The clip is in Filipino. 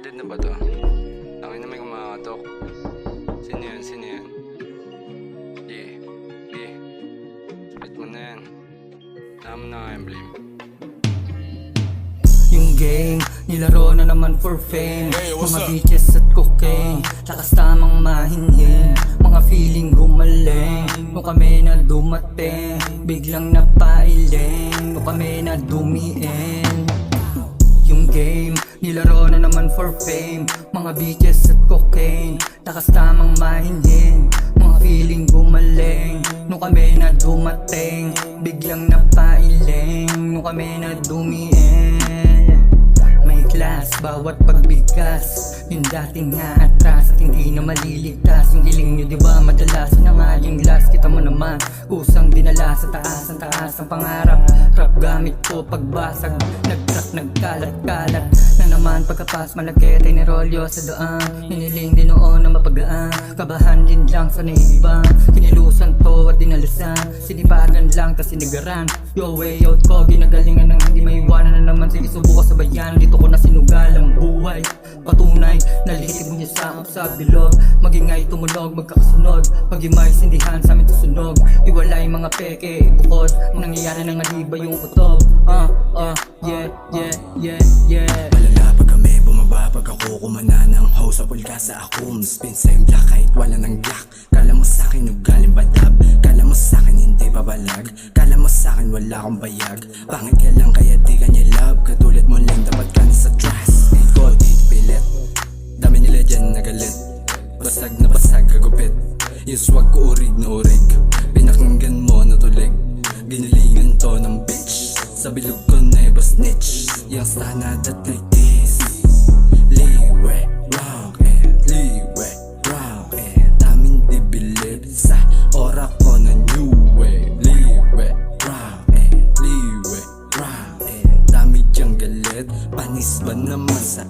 Recorded na ba to? Tangin na may kumakatok. Sino yan? Sino yan? Split mo na yan. Tama na emblem. Yung game, nilaro na naman for fame. Mga bitches at cocaine, lakas tamang mahinhin. Mga feeling gumaling, nung kami na dumating. Biglang napailing, nung kami na dumiin. Yung game, nilaro na naman for fame. Mga bitches at cocaine, lakas tamang mahinhin. Mga feeling gumaling, nung kami na dumating. Biglang napailing, nung kami na dumiin. May class, bawat pagbigkas. Yung dating nga atras at hindi na maliligtas. Yung hiling nyo diba madalas na nga yung last. Kita mo naman, kusang dinala sa taas. Ang taas ang pangarap, rap gamit ko pagbasag. Nag-trap, nagkalat-kalat na naman pagkapas malagkit ay nirolyo sa daan. Hiniling din noon na mapagaan, kabahan din lang sa naibang. Kinilusan to at dinalasan, sinipagan lang tas sinigaran. Yo way out ko, ginagalingan ng hindi maiwanan na naman. Sige subukan sa bayan, dito ko na sinugal ang buhay. Patunay, nalihitib niya sa bilog. Magingay tumunog, magkakasunod. Pag-imay, sindihan sa amin susunog. Iwalay mga peke, ibukod. Nangyayari na nga diba yung kutob. Yeah. Malala pag kami bumaba, pag ako kumana ng host sa pulga sa akong spin same black kahit wala ng black. Kala mo sa'kin ugaling badab, kala mo sa'kin hindi pabalag, kala mo sa'kin wala akong bayag. Pangit ka lang kaya di ka niya love, katulad mo lang dapat ka na sa trust. Need ko di pilit, dami nila dyan nagalit. Basag na basag kagupit, yung swag ko urig na urig. Pinakinggan mo na tulig, ginilingan to ng bitch. Sa bilog ko na iba snitch, yung sana that like this. Liwe, rock and liwe, rock and daming di bilib sa ora ko na new way. Liwe, rock and liwe, rock and dami dyang galit, panis ba naman sa